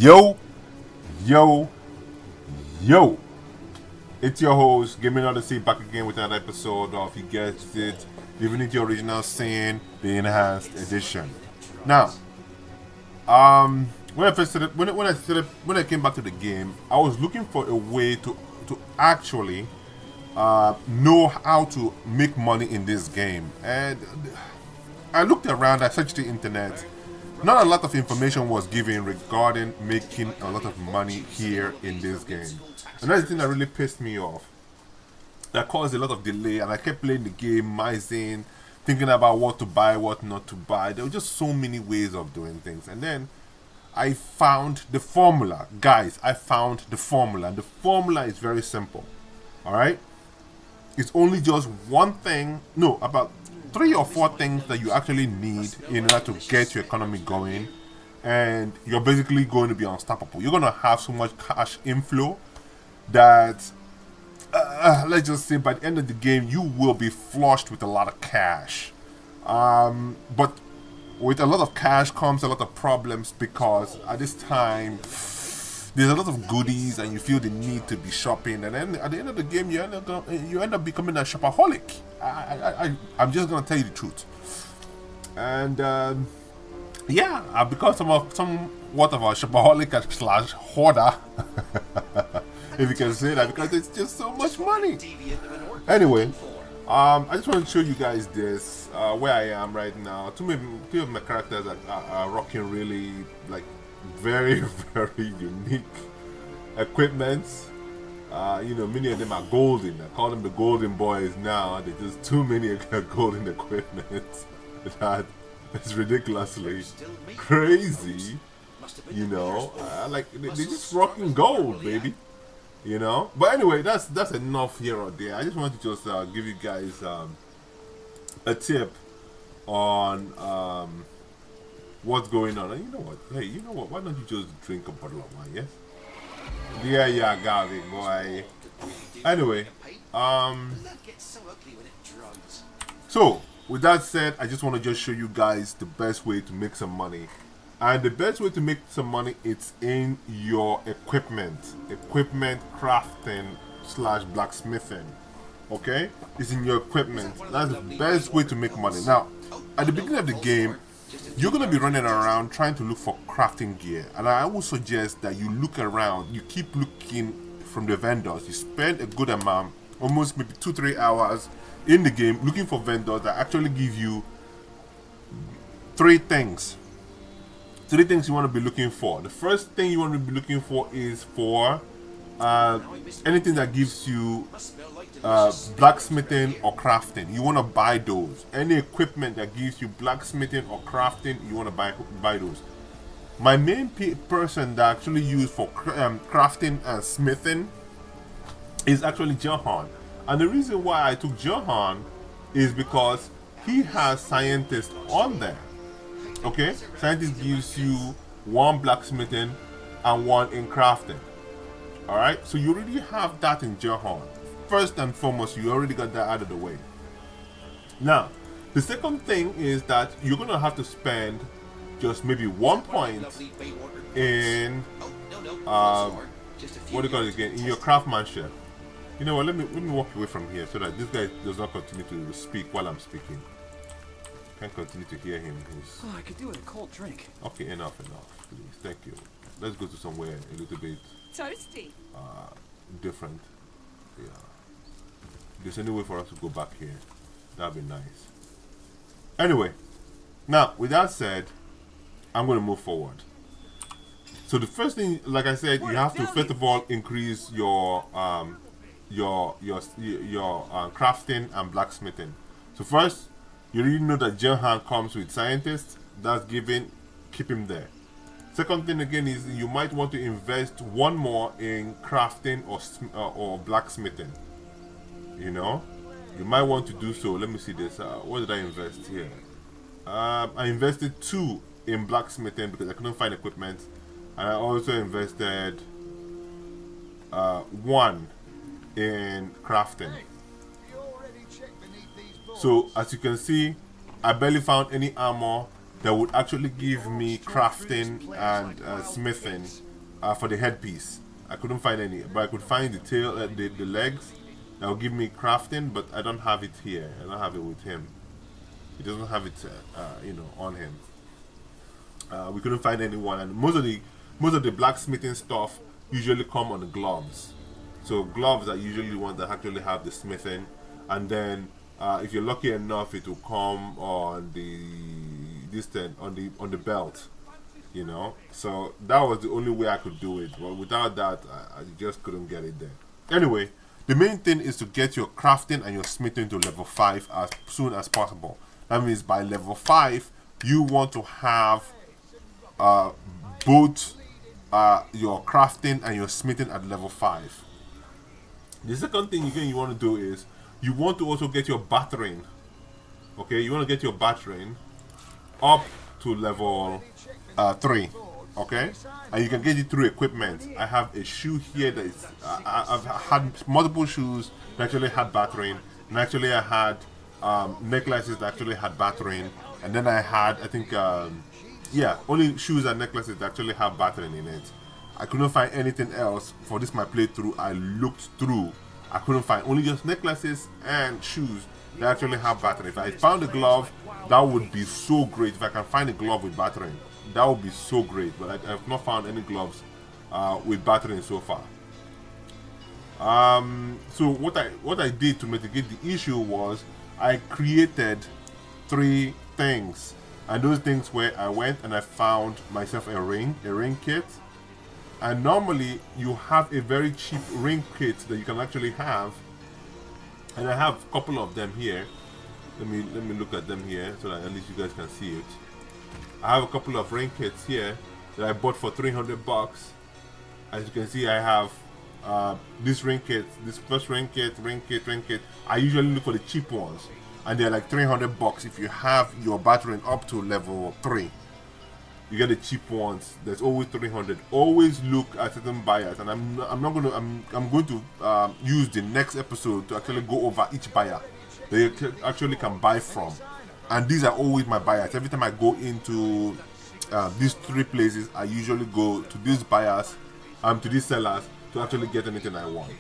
Yo, yo, yo. It's your host, Gaming Odyssey, back again with another episode of, you guessed it, Divinity Original Sin, the Enhanced Edition. Now, when I came back to the game, I was looking for a way to actually know how to make money in this game, and I looked around, I searched the internet. Not a lot of information was given regarding making a lot of money here in this game. And that's the thing that really pissed me off. That caused a lot of delay, and I kept playing the game, mising, thinking about what to buy, what not to buy. There were just so many ways of doing things. And then I found the formula. Guys, I found the formula. And the formula is very simple. Alright? It's only just one thing, no, about 3 or 4 things that you actually need in order to get your economy going, and you're basically going to be unstoppable. You're going to have so much cash inflow that let's just say by the end of the game you will be flushed with a lot of cash, but with a lot of cash comes a lot of problems, because at this time there's a lot of goodies and you feel the need to be shopping, and then at the end of the game you end up becoming a shopaholic. I'm just gonna tell you the truth. And yeah, I've become somewhat of a shopaholic slash hoarder, if you can say that, because it's just so much money. Anyway, I just want to show you guys this, where I am right now. Two of my characters are rocking really like very very unique equipments. Many of them are golden. I call them the golden boys now. There's just too many golden equipment that is ridiculously crazy. Like they're just rocking gold, baby. But anyway, that's enough here or there. I just wanted to just give you guys a tip on what's going on. And you know what? Hey, you know what? Why don't you just drink a bottle of wine? Yes. Yeah, I got it, boy. Anyway, so with that said, I just want to just show you guys the best way to make some money. And the best way to make some money, it's in your equipment crafting slash blacksmithing. Okay, it's in your equipment. That's the best way to make money. Now, at the beginning of the game, you're going to be running around trying to look for crafting gear, and I would suggest that you look around, you keep looking from the vendors. You spend a good amount, almost maybe 2-3 hours in the game, looking for vendors that actually give you 3 things you want to be looking for. The first thing you want to be looking for is for anything that gives you blacksmithing or crafting. You want to buy those. Any equipment that gives you blacksmithing or crafting, you want to buy those. My main person that I actually use for crafting and smithing is actually Johan. And the reason why I took Johan is because he has scientist on there. Okay, scientist gives you 1 blacksmithing and 1 in crafting. Alright, so you already have that in Johan. First and foremost, you already got that out of the way. Now, the second thing is that you're going to have to spend just maybe 1 point in, what do you call it again, in your craftsmanship. You know what, let me walk away from here so that this guy does not continue to speak while I'm speaking. Can't continue to hear him. I could do with a cold drink. Okay, enough, please. Thank you. Let's go to somewhere a little bit toasty. Different. Yeah. If there's any way for us to go back here, that'd be nice. Anyway, now with that said, I'm going to move forward. So the first thing, like I said, you have to first of all increase your crafting and blacksmithing. So first, you already know that Johan comes with scientists. That's given. Keep him there. Second thing again is you might want to invest 1 more in crafting or blacksmithing. You might want to do so. Let me see this. What did I invest here? I invested 2 in blacksmithing because I couldn't find equipment, and I also invested 1 in crafting. So as you can see, I barely found any armor that would actually give me crafting and smithing for the headpiece. I couldn't find any, but I could find the tail, the legs. That will give me crafting, but I don't have it here. I don't have it with him. He doesn't have it, on him. We couldn't find anyone, and most of the blacksmithing stuff usually come on the gloves. So gloves are usually the ones that actually have the smithing, and then if you're lucky enough, it will come on on the belt. So that was the only way I could do it. But without that, I just couldn't get it there. Anyway, the main thing is to get your crafting and your smithing to level 5 as soon as possible. That means by level 5, you want to have both your crafting and your smithing at level 5. The second thing you want to do is you want to also get your battering. Okay, you want to get your battering up to level 3. Okay, and you can get it through equipment. I have a shoe here that is I've had multiple shoes that actually had battering, and actually I had necklaces that actually had battering, and then I had, I think, only shoes and necklaces that actually have battering in it. I couldn't find anything else for this my playthrough. I looked through, I couldn't find, only just necklaces and shoes that actually have battering. If I found a glove, that would be so great. If I can find a glove with battering, that would be so great. But I have not found any gloves with battering so far. So what I did to mitigate the issue was I created 3 things, and those things where I went and I found myself a ring kit. And normally you have a very cheap ring kit that you can actually have, and I have a couple of them here. Let me look at them here so that at least you guys can see it. I have a couple of ring kits here that I bought for $300. As you can see, I have this ring kit, this first ring kit. I usually look for the cheap ones, and they're like $300 if you have your battering up to level 3. You get the cheap ones. There's always 300. Always look at certain buyers, and I'm going to use the next episode to actually go over each buyer that you actually can buy from. And these are always my buyers. Every time I go into these 3 places, I usually go to these buyers, to these sellers, to actually get anything I want.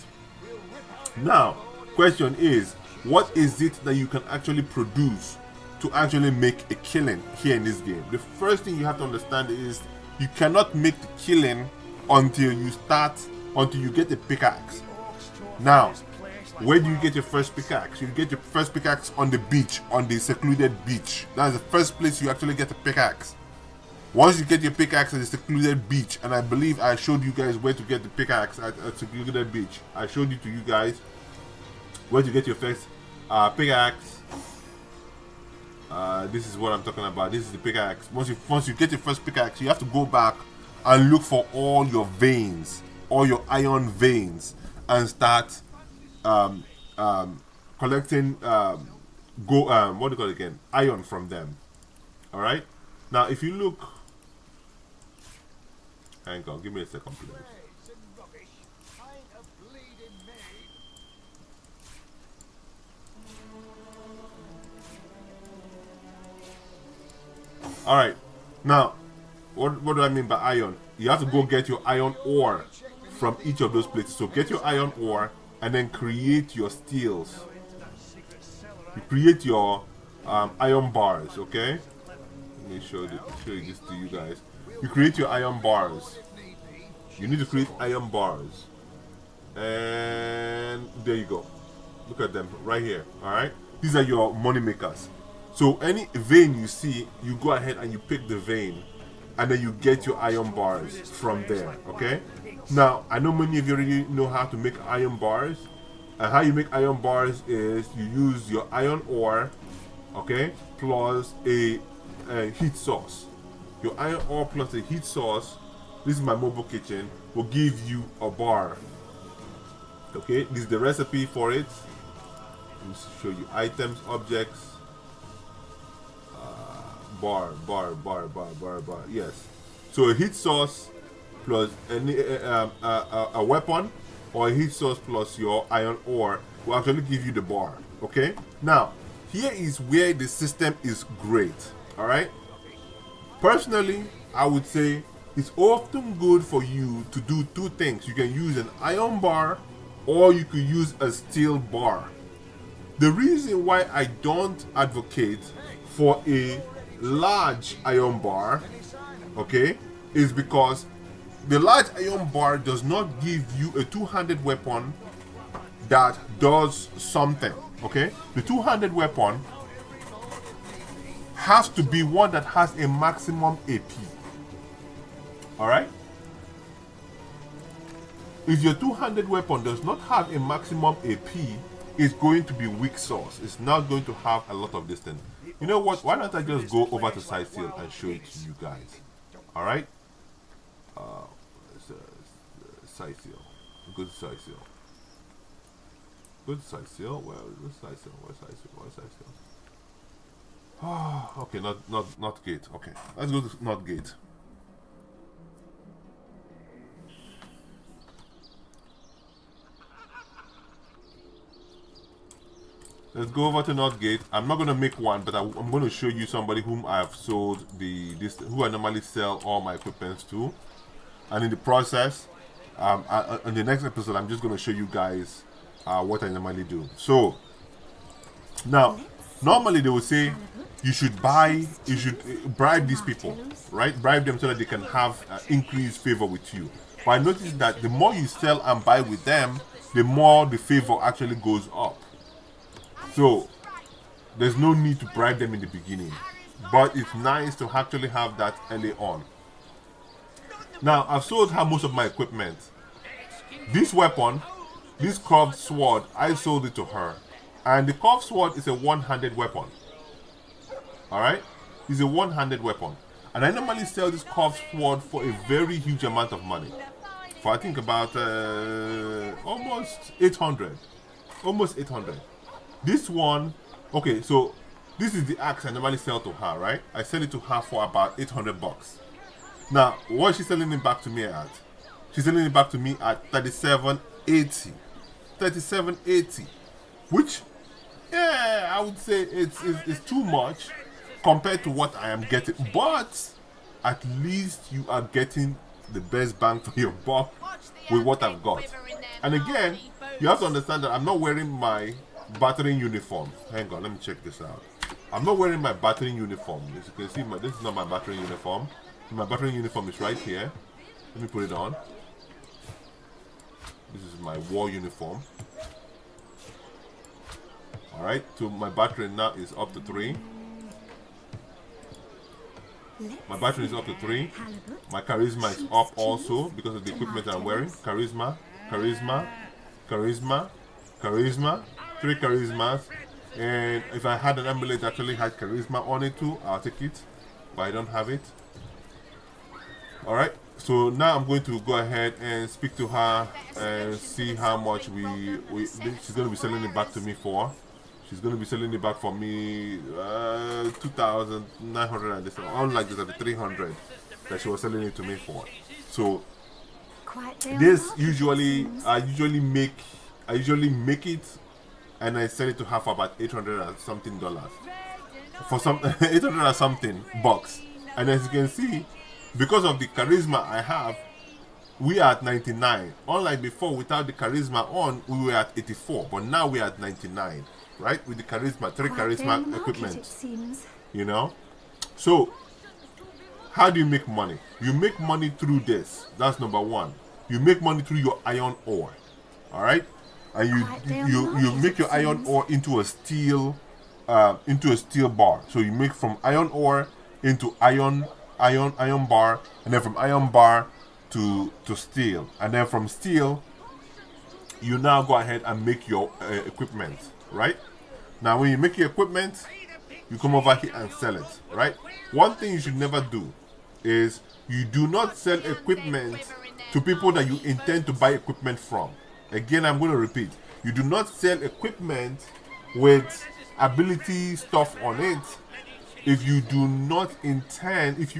Now, question is, what is it that you can actually produce to actually make a killing here in this game? The first thing you have to understand is you cannot make the killing until you get a pickaxe. Now, where do you get your first pickaxe? You get your first pickaxe on the beach, on the secluded beach. That's the first place you actually get a pickaxe. Once you get your pickaxe at the secluded beach, and I believe I showed you guys where to get the pickaxe at secluded beach. I showed it to you guys where to get your first pickaxe. This is what I'm talking about. This is the pickaxe. Once you get your first pickaxe, you have to go back and look for all your veins, all your iron veins, and start collecting what do you call it again? Iron from them. All right. Now, if you look, hang on, give me a second, please. All right. Now, what do I mean by iron? You have to go get your iron ore from each of those places. So get your iron ore and then create your steels. You create your iron bars, okay? Let me show you this to you guys. You create your iron bars. You need to create iron bars. And there you go. Look at them right here, all right? These are your money makers. So any vein you see, you go ahead and you pick the vein, and then you get your iron bars from there, okay? Now, I know many of you already know how to make iron bars. And how you make iron bars is you use your iron ore, okay, plus a heat source. Your iron ore plus a heat source, this is my mobile kitchen, will give you a bar. Okay, this is the recipe for it. Let me show you items, objects. Bar. Yes. So a heat source plus any a weapon, or a heat source plus your iron ore will actually give you the bar. Okay. Now, here is where the system is great. All right. Personally, I would say it's often good for you to do two things. You can use an iron bar or you could use a steel bar. The reason why I don't advocate for a large iron bar, okay, is because the large iron bar does not give you a two-handed weapon that does something, okay? The two-handed weapon has to be one that has a maximum AP. Alright? If your two-handed weapon does not have a maximum AP, it's going to be weak sauce. It's not going to have a lot of distance. You know what? Why don't I just go over to side seal and show it to you guys? Alright? Side seal. Go to side seal. Go to side seal. Where is side seal? Where's side seal? Where's side seal? Okay, not gate. Okay, let's go to not gate. Let's go over to not gate. I'm not gonna make one, but I'm going to show you somebody whom I have sold who I normally sell all my equipments to, and in the process, in the next episode, I'm just gonna show you guys what I normally do. So now, normally they would say you should bribe these people, right? Bribe them so that they can have increased favor with you. But I noticed that the more you sell and buy with them, the more the favor actually goes up. So there's no need to bribe them in the beginning, but it's nice to actually have that early on. Now, I've sold her most of my equipment. This weapon, this curved sword, I sold it to her, and the curved sword is a one-handed weapon. Alright? It's a one-handed weapon. And I normally sell this curved sword for a very huge amount of money. For I think about almost 800. Almost 800. This one, okay, so this is the axe I normally sell to her, right? I sell it to her for about 800 bucks. Now, what is she selling it back to me at? She's selling it back to me at 37.80. 37.80. Which, yeah, I would say it's too much compared to what I am getting, but at least you are getting the best bang for your buck with what I've got. And again, you have to understand that I'm not wearing my battering uniform. Hang on, let me check this out. I'm not wearing my battering uniform. As you can see, this is not my battering uniform. My battering uniform is right here. Let me put it on. This is my war uniform. Alright, so my battery now is up to 3. My battery is up to 3. My charisma is up also because of the equipment I'm wearing. Charisma, charisma, charisma, charisma. 3 charismas. And if I had an amulet that actually had charisma on it too, I'll take it. But I don't have it. Alright, so now I'm going to go ahead and speak to her and see how much she's going to be selling it back to me for. She's going to be selling it back for me 2,900 and this, unlike this at the 300 that she was selling it to me for. So this usually I usually make it and I sell it to her for about 800 and something dollars. For some 800 and something bucks. And as you can see, because of the charisma I have, we are at 99. Unlike before, without the charisma on, we were at 84. But now we are at 99. Right? With the charisma, 3 charisma equipment. You know? So, how do you make money? You make money through this. That's number 1. You make money through your iron ore. Alright? And you make your iron ore into a steel bar. So you make from iron ore into iron bar, and then from iron bar to steel, and then from steel you now go ahead and make your equipment, right? Now when you make your equipment, you come over here and sell it, right? One thing you should never do is you do not sell equipment to people that you intend to buy equipment from. Again, I'm going to repeat, you do not sell equipment with ability stuff on it if you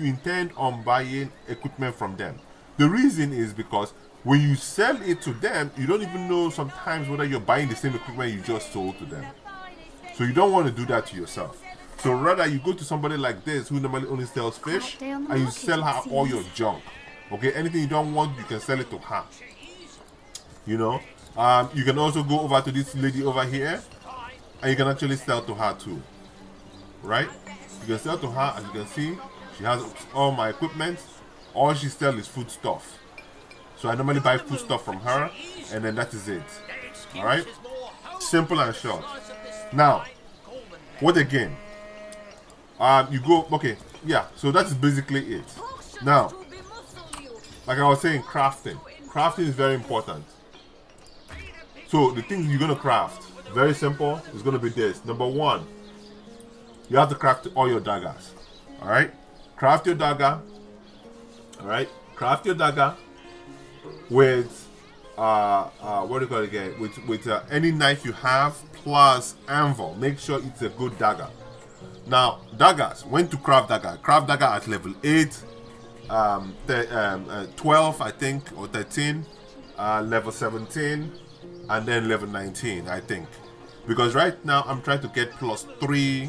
intend on buying equipment from them. The reason is because when you sell it to them, you don't even know sometimes whether you're buying the same equipment you just sold to them. So you don't want to do that to yourself. So rather you go to somebody like this who normally only sells fish, and you sell her all your junk. Okay, anything you don't want, you can sell it to her. You know, you can also go over to this lady over here, and you can actually sell to her too. Right? You can sell to her, as you can see, she has all my equipment. All she sells is food stuff. So I normally buy food stuff from her, and then that is it. All right? Simple and short. Now, what again? You go, okay, yeah, so that is basically it. Now, like I was saying, crafting. Crafting is very important. So the things you're going to craft, very simple, is going to be this. Number one, you have to craft all your daggers. All right? Craft your dagger. All right? Craft your dagger with, what do you call it again? With any knife you have plus anvil. Make sure it's a good dagger. Now, daggers, when to craft dagger? Craft dagger at level 8, 12, I think, or 13, level 17, and then level 19, I think. Because right now, I'm trying to get plus 3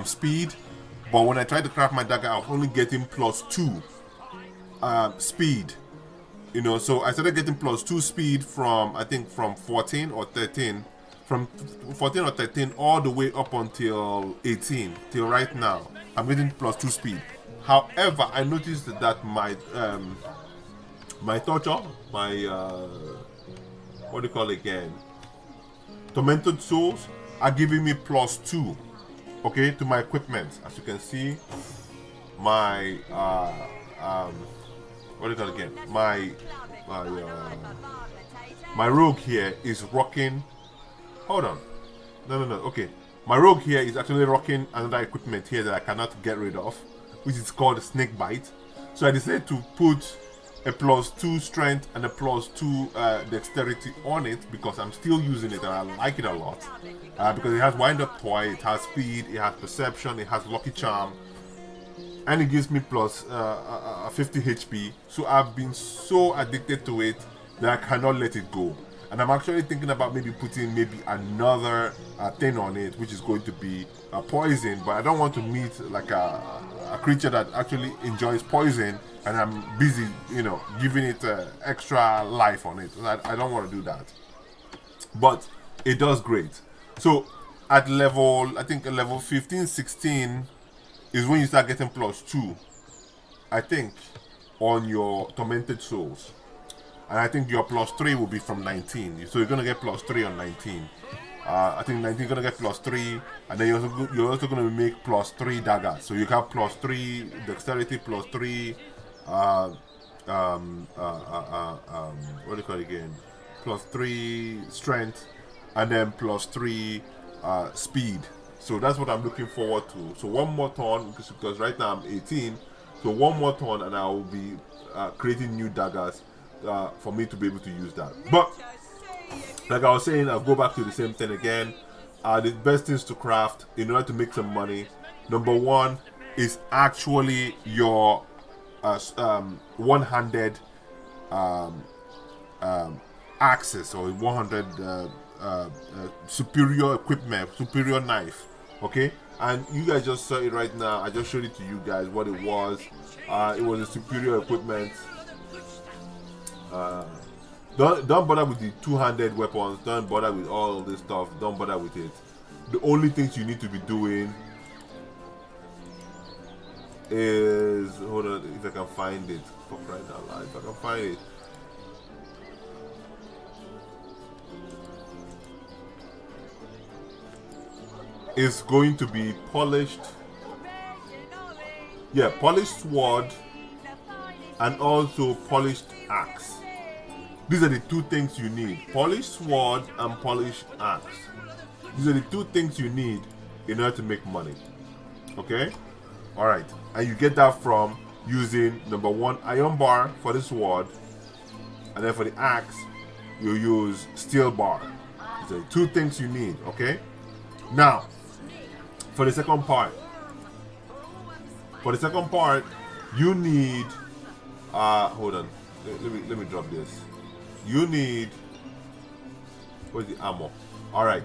speed, but when I try to craft my dagger, I was only getting plus 2 speed. You know, so I started getting plus 2 speed from, I think, from 14 or 13. From 14 or 13 all the way up until 18 till right now I'm getting plus 2 speed. However, I noticed that my my torture, my what do you call it again, tormented souls are giving me plus 2, okay, to my equipment. As you can see, my what do you call it again, my rogue here is rocking. Hold on. No. Okay. My rogue here is actually rocking another equipment here that I cannot get rid of, which is called snake bite. So I decided to put a plus 2 strength and a plus 2 dexterity on it because I'm still using it and I like it a lot. Because it has wind up toy, it has speed, it has perception, it has lucky charm, and it gives me plus 50 HP. So I've been so addicted to it that I cannot let it go. And I'm actually thinking about maybe putting maybe another thing on it, which is going to be poison. But I don't want to meet like a creature that actually enjoys poison, and I'm busy, you know, giving it extra life on it. I don't want to do that. But it does great. So at level, I think level 15, 16 is when you start getting plus 2, I think, on your tormented souls. And I think your plus 3 will be from 19. So you're going to get plus 3 on 19. I think 19 is going to get plus 3. And then you're also going to make plus 3 daggers. So you have plus 3 dexterity, plus 3, what do you call it again? Plus 3 strength, and then plus 3 speed. So that's what I'm looking forward to. So one more turn, because right now I'm 18. So one more turn and I will be creating new daggers. For me to be able to use that. But like I was saying, I'll go back to the same thing again. The best things to craft in order to make some money, number one is actually your one-handed axes or 100 superior equipment, superior knife. Okay, and you guys just saw it right now. I just showed it to you guys what it was. It was a superior equipment. Don't bother with the two-handed weapons. Don't bother with all this stuff. Don't bother with it. The only things you need to be doing is, hold on, if I can find it. For crying out loud, if I can find it. It's going to be polished. Yeah, polished sword and also polished axe. These are the two things you need. Polished sword and polished axe. These are the two things you need in order to make money. Okay? Alright. And you get that from using number one, iron bar for the sword. And then for the axe, you use steel bar. These are the two things you need. Okay? Now, for the second part. You need hold on. Let me drop this. You need, what's the ammo? Alright.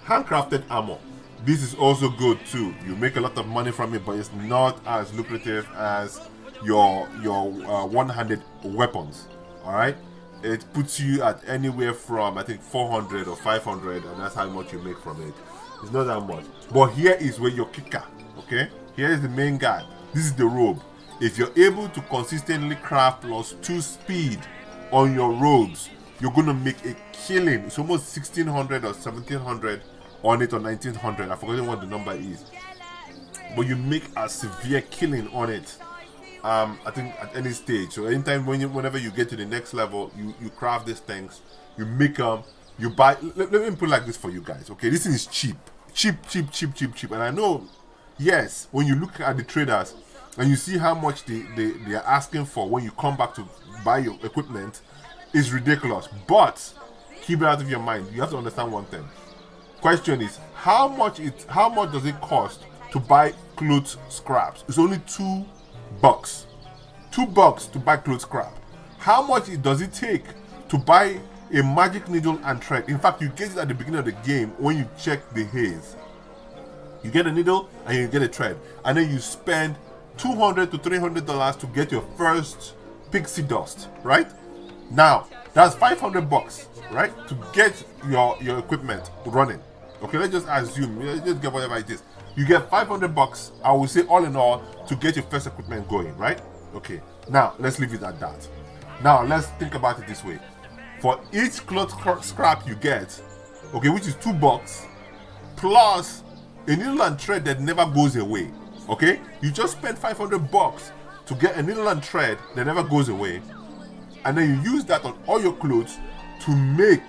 Handcrafted ammo. This is also good too. You make a lot of money from it, but it's not as lucrative as your one-handed weapons. All right, it puts you at anywhere from, I think, 400 or 500, and that's how much you make from it. It's not that much. But here is where your kicker. Okay, here is the main guy. This is the robe. If you're able to consistently craft +2 speed on your robes, you're gonna make a killing. It's almost 1600 or 1700 on it, or 1900. I've forgotten what the number is. But you make a severe killing on it. I think at any stage. So anytime whenever you get to the next level, you craft these things, you make them, you buy. Let me put it like this for you guys. Okay, this thing is cheap. Cheap. And I know, yes, when you look at the traders and you see how much they are asking for when you come back to buy your equipment, it's ridiculous. But keep it out of your mind. You have to understand one thing. Question is, how much does it cost to buy clothes scraps? It's only $2. $2 to buy clothes scrap. How much does it take to buy a magic needle and thread? In fact, you get it at the beginning of the game when you check the haze. You get a needle and you get a thread, and then you spend $200 to $300 to get your first pixie dust. Right now, that's $500, right, to get your equipment running. Okay, let's just assume, let's just get whatever it is. You get $500, I will say, all in all, to get your first equipment going, right? Okay, now let's leave it at that. Now let's think about it this way. For each cloth scrap you get, okay, which is $2, plus a needle and thread that never goes away. Okay, you just spend $500 to get a needle and thread that never goes away, and then you use that on all your clothes to make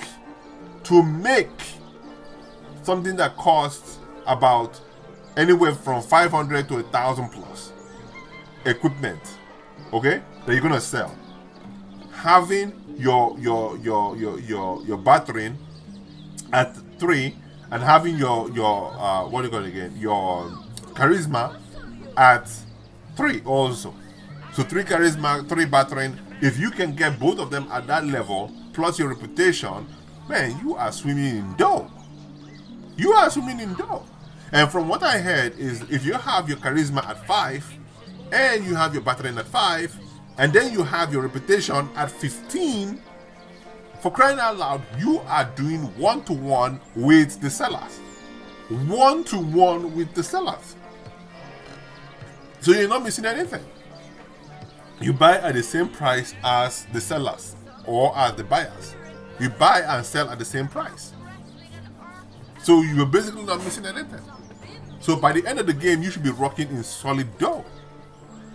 something that costs about anywhere from 500 to 1,000 plus equipment, okay, that you're gonna sell. Having your battering at 3, and having your what do you call it again? Your charisma at 3 also. So 3 charisma, 3 battering. If you can get both of them at that level, plus your reputation, man, you are swimming in dough. You are swimming in dough. And from what I heard is, if you have your charisma at 5, and you have your battering at 5, and then you have your reputation at 15, for crying out loud, you are doing 1-to-1 with the sellers. 1-to-1 with the sellers. So you're not missing anything. You buy at the same price as the sellers or as the buyers. You buy and sell at the same price. So you're basically not missing anything. So by the end of the game, you should be rocking in solid dough.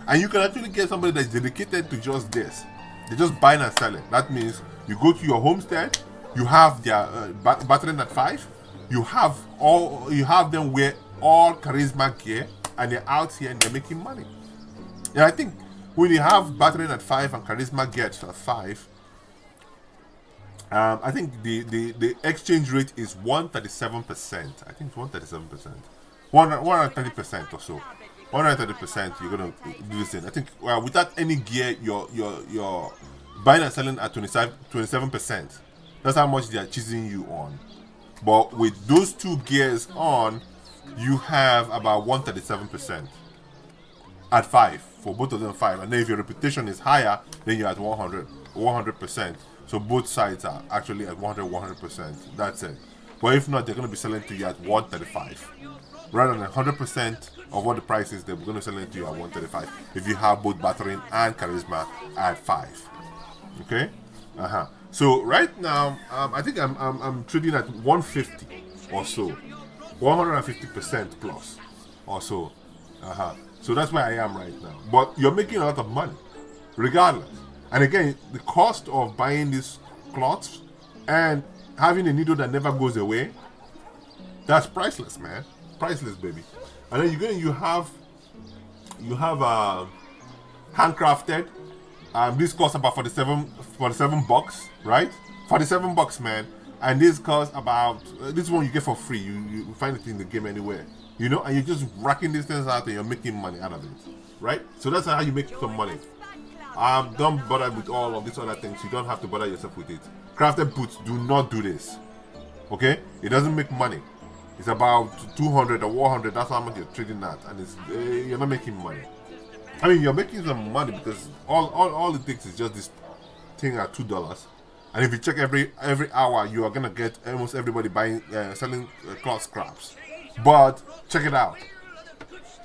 And you can actually get somebody that's dedicated to just this. They just buy and sell it. That means you go to your homestead, you have their battering at 5, you have them wear all charisma gear, and they're out here and they're making money. And I think when you have battering at 5 and charisma gear at 5, I think the exchange rate is 137%. I think it's 137%. 130% or so. 130%. You're gonna do this thing. I think without any gear, you're buying and selling at 27%. That's how much they are cheesing you on. But with those 2 gears on, you have about 137% at 5 for both of them 5. And then if your reputation is higher, then you're at 100%. So both sides are actually at 100%. That's it. But if not, they're going to be selling to you at 135. Rather than 100% of what the price is, they're going to sell it to you at 135. If you have both battering and charisma at 5. Okay? So right now, I think I'm trading at 150 or so. 150% plus or so. So that's where I am right now. But you're making a lot of money, regardless. And again, the cost of buying these cloths and having a needle that never goes away, that's priceless, man. Priceless, baby. And then you have handcrafted. This costs about $47, right? $47, man. And this costs about this one you get for free. You find it in the game anywhere, you know. And you're just racking these things out and you're making money out of it, right? So that's how you make some money. Don't bother with all of these other things. You don't have to bother yourself with it. Crafted boots, do not do this. Okay? It doesn't make money. It's about 200 or 100. That's how much you're trading at, and it's you're not making money. I mean, you're making some money because all it takes is just this thing at $2. And if you check every hour, you are gonna get almost everybody buying selling cloth scraps. But check it out,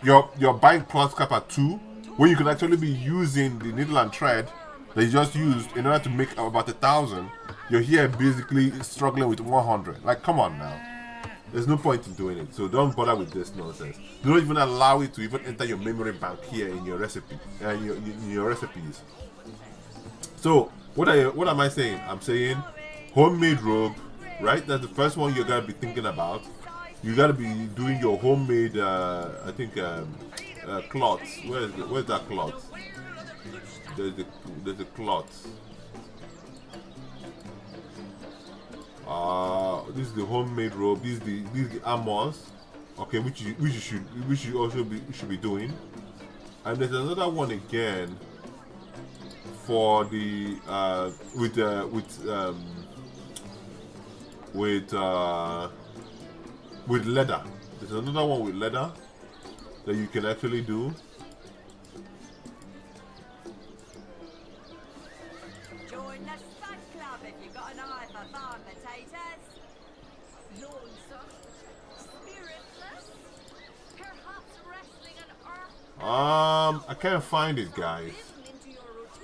you're buying cloth scrap at 2, when you could actually be using the needle and thread that you just used in order to make about 1,000. You're here basically struggling with 100. Like, come on now. There's no point in doing it. So don't bother with this nonsense. Do not even allow it to even enter your memory bank here in your recipe, in your recipes. So what am I saying? I'm saying homemade robe, right? That's the first one you're gonna be thinking about. You gotta be doing your homemade, I think, cloths. Where's that cloth? There's a cloth. This is the homemade robe. These the armors. Okay, which you also should be doing. And there's another one again for the with leather. There's another one with leather that you can actually do. Join the Spud Club if you've got an eye for farm potatoes. Spiritless, perhaps wrestling an earth. I can't find it, guys.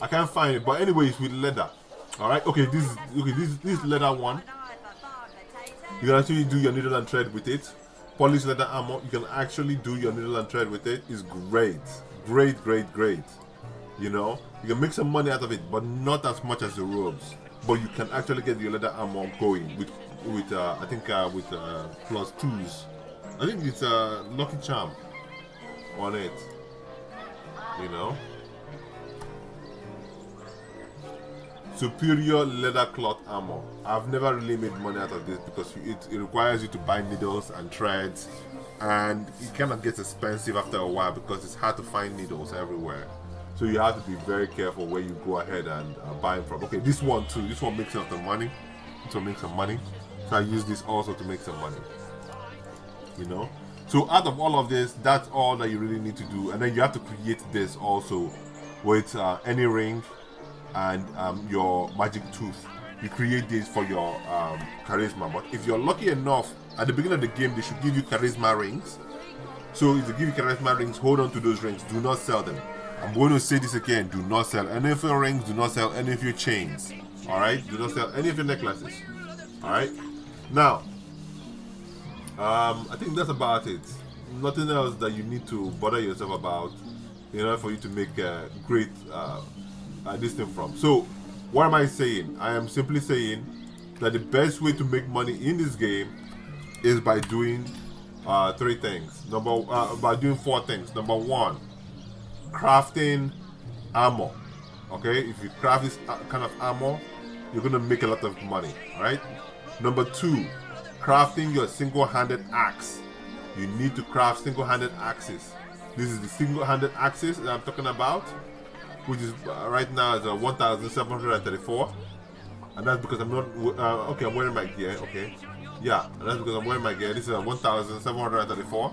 I can't find it, but anyways, with leather. All right. Okay. This leather one. You can actually do your needle and thread with it. Polished leather armor. You can actually do your needle and thread with it. It's great, great. You know, you can make some money out of it, but not as much as the robes. But you can actually get your leather armor going with I think with +2s. I think it's a Lucky Charm on it. You know. Superior leather cloth armor. I've never really made money out of this because it requires you to buy needles and threads, and it kind of gets expensive after a while because it's hard to find needles everywhere. So you have to be very careful where you go ahead and buy them from. Okay, this one too. This one makes some money. This one makes some money. So I use this also to make some money. You know. So out of all of this, that's all that you really need to do, and then you have to create this also with any ring and your magic tooth. You create this for your charisma. But if you're lucky enough, at the beginning of the game, they should give you charisma rings. So if they give you charisma rings, hold on to those rings. Do not sell them. I'm going to say this again. Do not sell any of your rings. Do not sell any of your chains. Alright? Do not sell any of your necklaces. Alright? Now, I think that's about it. Nothing else that you need to bother yourself about in order for you to make a great this thing from. So what am I saying? I am simply saying that the best way to make money in this game is by doing 3 things. By doing 4 things. Number 1, crafting armor. Okay, if you craft this kind of armor, you're gonna make a lot of money. All right. Number 2, crafting your single-handed axe. You need to craft single-handed axes. This is the single-handed axes that I'm talking about, which is right now is 1,734, and that's because I'm not okay. I'm wearing my gear. Okay, yeah, and that's because I'm wearing my gear. This is 1,734.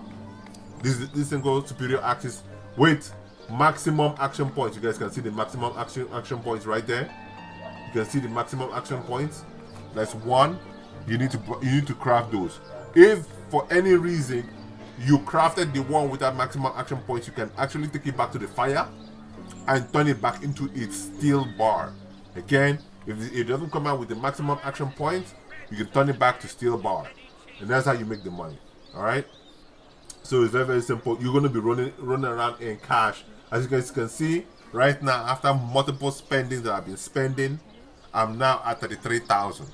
This single superior axis with maximum action points. You guys can see the maximum action points right there. You can see the maximum action points. That's 1. You need to craft those. If for any reason you crafted the one with that maximum action points, you can actually take it back to the fire and turn it back into its steel bar. Again, if it doesn't come out with the maximum action points, you can turn it back to steel bar, and that's how you make the money. All right. So it's very simple. You're going to be running around in cash, as you guys can see right now. After multiple spendings that I've been spending, I'm now at 33,000.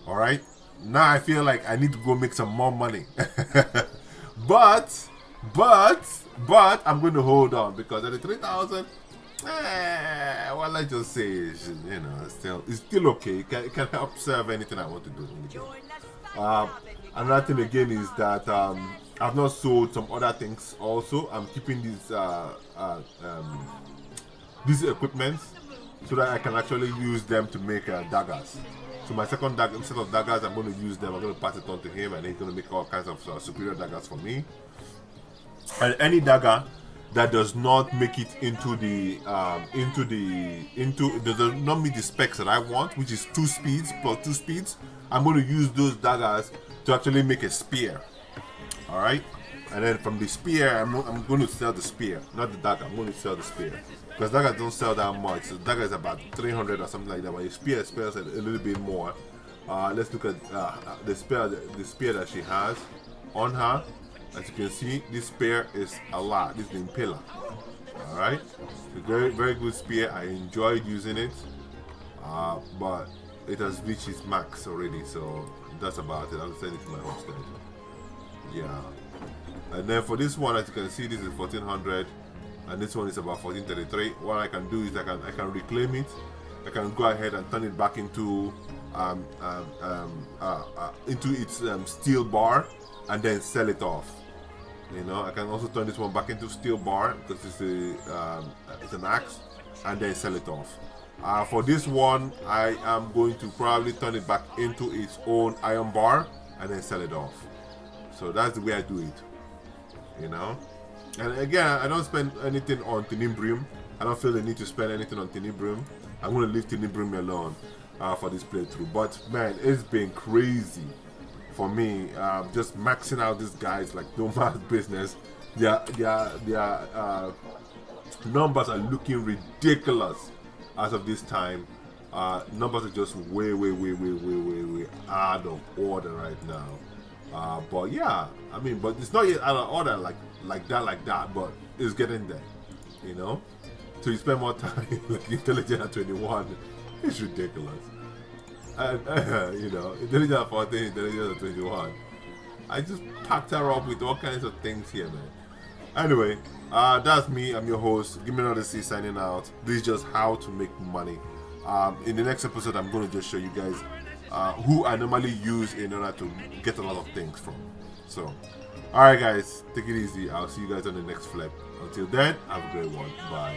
All right. Now I feel like I need to go make some more money, but I'm going to hold on because 33,000. Well, let's just say, you know, it's still okay. It can help serve anything I want to do in the game. Another thing again is that I've not sold some other things. Also, I'm keeping these equipments so that I can actually use them to make daggers. So my second set of daggers, I'm going to use them. I'm going to pass it on to him, and he's going to make all kinds of superior daggers for me. And any dagger that does not make it into does not meet the specs that I want, which is 2 speeds plus 2 speeds, I'm going to use those daggers to actually make a spear. All right. And then from the spear, I'm going to sell the spear, not the dagger. I'm going to sell the spear because daggers don't sell that much. So dagger is about 300 or something like that. But the spear sells a little bit more. Let's look at the spear that she has on her. As you can see, this spear is a lot. This is the impaler. All right, it's a very very good spear. I enjoyed using it, but it has reached its max already. So that's about it. I'll send it to my homestead. Yeah. And then for this one, as you can see, this is 1400, and this one is about 1433. What I can do is I can reclaim it. I can go ahead and turn it back into its steel bar, and then sell it off. You know, I can also turn this one back into steel bar because it's an axe, and then sell it off. For this one, I am going to probably turn it back into its own iron bar and then sell it off. So that's the way I do it. You know, and again, I don't spend anything on Tenebrim. I don't feel the need to spend anything on Tenebrim. I'm going to leave Tenebrim alone for this playthrough. But man, it's been crazy for me, just maxing out these guys like no man's business. Their numbers are looking ridiculous as of this time. Numbers are just way out of order right now. But yeah, I mean, but it's not yet out of order like that, but it's getting there, you know. So you spend more time like intelligent at 21, it's ridiculous. And you know, intelligent at 14, intelligent at 21. I just packed her up with all kinds of things here, man. Anyway, that's me. I'm your host. Give me another C signing out. This is just how to make money. In the next episode, I'm going to just show you guys who I normally use in order to get a lot of things from. So, alright guys, take it easy. I'll see you guys on the next flip. Until then, have a great one. Bye.